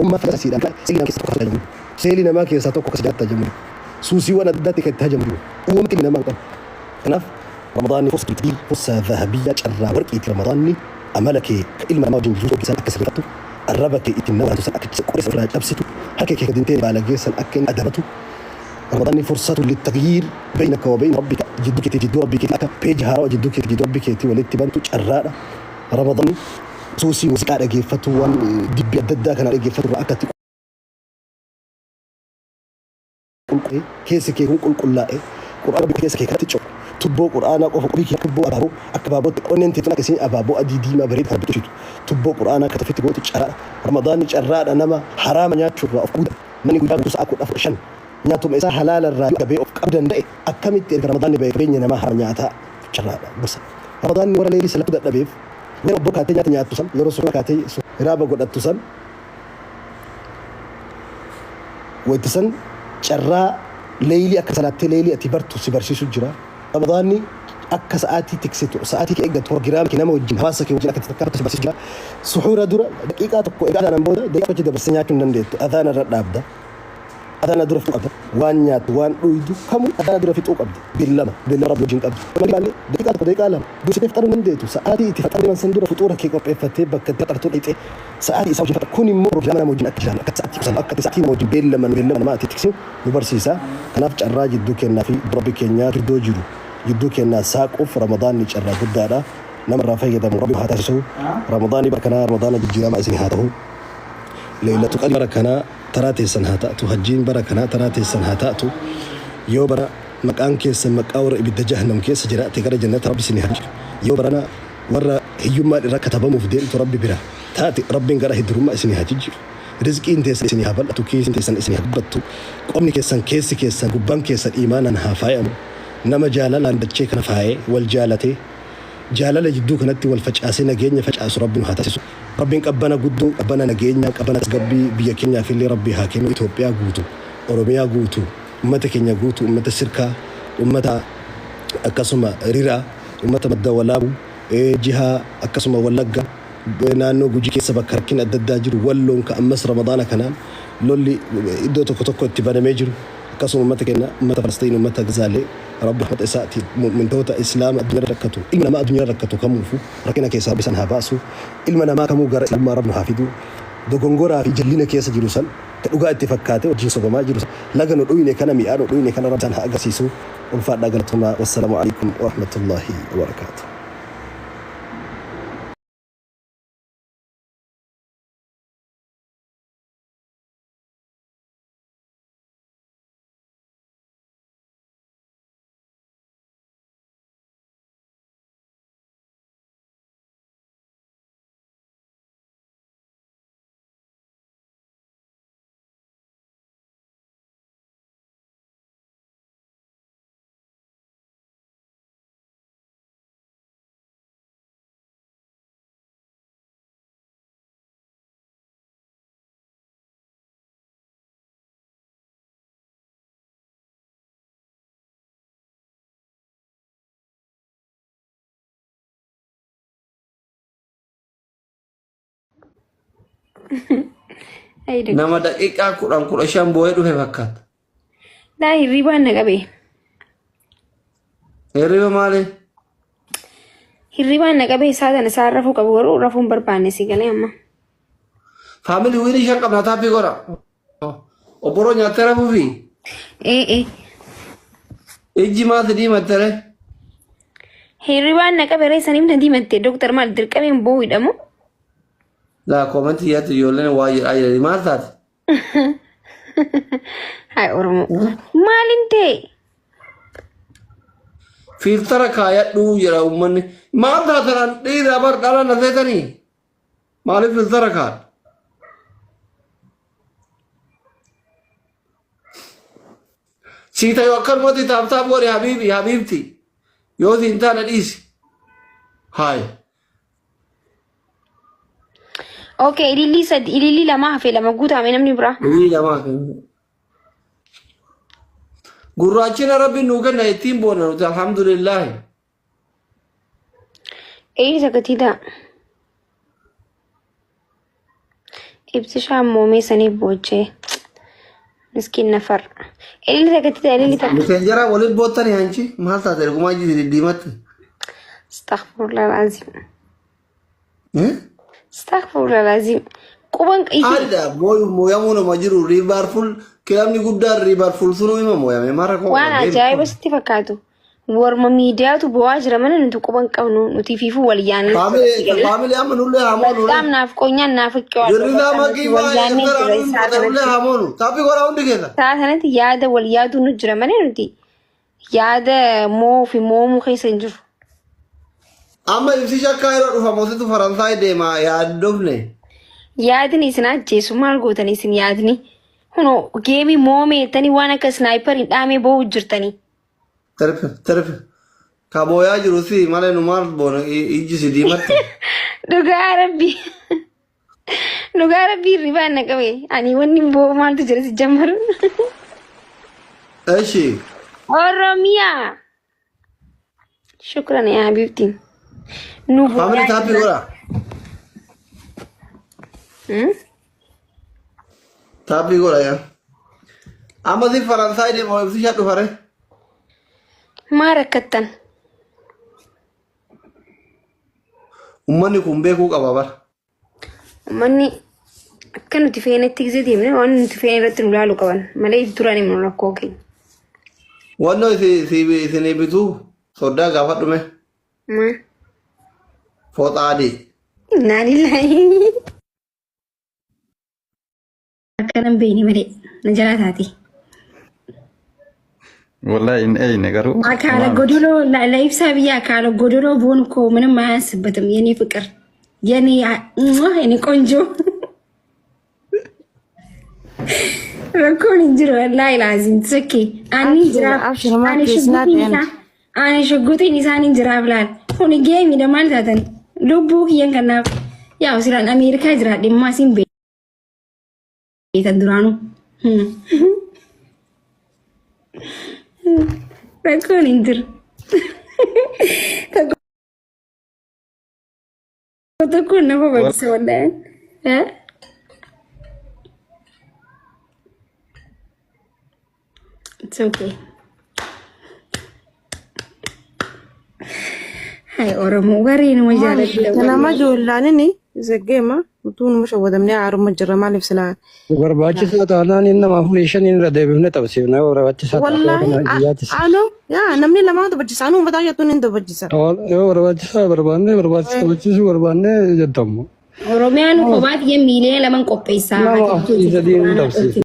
أمة فلسطين سيلنا كيس تقص تجمل سيلنا ما كيس تقص جات تجمل سوسي وانا داتي كتجمل وممكن لما نقول كناف رمضان فرصة كتير فرصة ذهبية شرا ورقي رمضاني أملك إلما ما جنجوز كسان أكسبته الربك إتنوع تسأك كورس فراج أبسطه هكذا كدنتين على جيسا أكن أدبته رمضان فرصة للتغيير بينك وبين ربك جدك تجد ربك لك بيجها وجدك تجد ربك تي ولتبان تجرا رمضان سوسي موسيقى رجيفته وان دبي ددا كان رجيفته رأكت كيس كي كل كلاه قرآن بكيس كي كاتشو تبو قرآن أو فقري كتبو أبابو أكبابو أنين تتنا كسين أبابو أدي ما بريد هربتو شيء تبو قرآن كتفت قوت تجرا رمضان تجرا أنا حرام نياتشو أفقود من يقول بس أكل أفرشان نياتو مسا حلال الرابع بي أبدا ده أكمل تير رمضان بيني نما حرام نياتها تجرا بس رمضان ورا ليلي سلبت النبيف نربو كاتي نياتو سام يرسول كاتي رابع قد أتوسن ويتسن جرا ليلي أكسلات ليلي أتبرتو سبرشي سجرا رمضاني أكس آتي تكسيتو ساعتي كأجد بروجرام كنا موجين حواسك وجينا كتذكرت بس جلا سحور دورة دقيقة تكو إجادة نبودا دقيقة كده بس نياتون ننديت أذان الرد أبدا أذان دورة في أبدا وان رويدو كمو أذان دورة في أبدا بالله رب وجينك أبدا ما قال لي دقيقة لام دوس تفتر ننديتو ساعتي تفتر من سندورة فطورة كيك أب فتبك كتذكر تقول إيه ساعتي سوي فتر كوني بروجرام موجين أكتجان ساعتي وصل ساعتي موجين بالله ما تتكسين وبرسيسا كنافج الراجل دوكنا في بربي كينيا في دوجرو يدوك الناس ساقف رمضان نجرا قدانا نمر فايدا من ربي هاتسو رمضان بركنا رمضان بالجيام عزني هاته ليلة قدر بركنا تراتي سنهاتاتو هجين بركنا تراتي سنهاتاتو يوبرا مكان كيس مكاور ابد جهنم كيس جراء تقر جنة ربي سنهاج يوبرنا ورا هيوما ركتبا مفدين تربي برا تاتي ربي نقرا هدروما سنهاج رزقي انت سنها بل تو كيس انت سنها بتو قومني كيسان قبان كيسان ايمانا هافايا نما جاللا عند الشيء كنا فاي والجالتي جاللا جدو كنت والفجأة نجينا فجأة ربنا هاتسو ربنا قبنا قدو قبنا نجينا قبنا تقبي بيكينا في اللي ربي هاكين إثيوبيا قوتو أوروبيا قوتو أمتا كينيا قوتو أمتا سيركا أمتا أكاسوما ريرا أمتا مدولابو جهة أكاسوما ولقا نانو جوجي كيسا بكاركين الدجاجر ولون كأمس رمضان كنان لولي إدوتو كتوكو اتبانا ميجرو كاسو أمتا كنا أمتا فلسطين أمتا غزالي رب رحمة إساتي من توتا إسلام الدنيا ركتو إلما ما الدنيا ركتو كموفو ركنا كيسا بسنها باسو إلما ما كمو غير إلما ربنا حافظو دوغونغورا في جلينا كيسا جيروسان كدوغا اتفاقاتي وجيسو بما جيروسان لغنو دويني كان ميانو دويني كان رب سنها أغسيسو ونفاد لغنتما والسلام عليكم ورحمة الله وبركاته nama daqiiqaa kudha shan boo'ee dhufe fakkaata. Daa hirribaan na qabe. Hirriba maali? Hirribaan na qabe isaan rafuu qabu garuu rafuun barbaanne si galee amma. Faamilii wiilii ishee qabna taappii godha. Obboroo nyaattee rafuufi? Ijji maati diimattee? Hirribaan na qabe reessaniif na diimattee dooktar maal dirqameen boo'u hidhamu? Laa koomantii yaatti ijoolleen waa jedhaa maal taate? Hai Oromoo. Maalin ta'e? Filtara kaayadhuu jedha uummanni. Maal taatan dhiiraa bar dhala na seetanii? Maaliif filtara kaadha? Siita yoo akkanumatti taaptaap godhe habiibti. Yoo siin taana dhiisi. Hai. Okay, ilili lama hafe lama guutame namni bira. Ilili lama hafe. Gurraachina rabbi nuu kenna ittiin boona nuti alhamdulillahi. Sakatida. ibsishaa moomee sanii boochee miskiin nafar elli tagatti elli takka Messenger waliin boottani hanchi maal taate gumaa jiti diimatti. astaghfirullah lazim astaghfirullah lazim quban qisi Ada moyamu nama jiru ribarful kilamni guddaan ribarful sunu ima moyame mara ko. waan ajaa'iba sitti fakkaatu warma miidiyaatu bu'aa jira mana nuti quban qabnu nuti fiifuu wal yaanne Family amma nulle hamonu. በጣም ናፍቆኛል ናፍቄዋለሁ Jirida magima nulle hamonu. Tapi gora hundi keessa. taatanitti yaada wal yaaduu nu jira malee nuti yaada moo fi moomuu keessa hin jiru. Amma ibsi shakkaa yeroo dhufa mootitu Faransaay deema yaaddofne. Yaadni isin ajjeesu maal gootan isin yaadni huno geemii moomeettanii waan akka snaayipariin dhaamee boo'u jirtanii. Terfe. Kabooyaa jiru si malee nu maal boona ijji si diimatti. Dhugaa rabbii ribaan na qabe ani wanni boo'u maaltu jira si jammaru. Eshi. Oromiyaa. Shukran yaa habiibti. Family tapi gora. Tapi gora ya. Amma si Faransaay deema ibsi shadhu fare. Maa rakkattan? Ummanni kun beekuu qaba bara. Manni akka nuti feenetti gisee deemne waan nuti feene irratti nu laalu qaban malee duraan himu rakkoo keenya. Wannoo isin bituu soddaa gaafadhume. Maa? Fooxaa adii. Innalillahi. Akkanan beeyni malee na jalaa taati. Wallahi in ayne garu. Akaala godoloo la ibsaa biyya akaala godoloo boon koo ምንም አያንስበትም የኔ ፍቅር የኔ የኔ ቆንጆ ረኮን እንጅሮ ላይ ላዚም ትሰኪ አኒ ጅራ አኒ ሽጉጤን ኢሳኒ ጅራ ብላል ሁን ጌም ይደማል ታተን ሉቡ ይን ከናፍ ያው ሲራን አሜሪካ ጅራ ዲማሲን ቤተን ዱራኑ Rakkoon hin jiru. Tokkoon nama baqsa wallahi. It's okay. Hai Oromoo garii nama jaalladha. Nama ijoollaan zaggeema utuu nama shawwadamnee haaruma jirra maaliif silaa. Barbaachisaa taanaan inni nama afurii shaniin irra deebifne tapsiifna barbaachisaa Alo yaa namni lamaa taphachisa anuu mataa jettuun hin taphachisa. yoo barbaachisaa barbaanne taphachisuu barbaanne jedhamu. Oromiyaan kophaatti miilee lamaan qopheessaa. Nama afurii sadiin tapsiifna.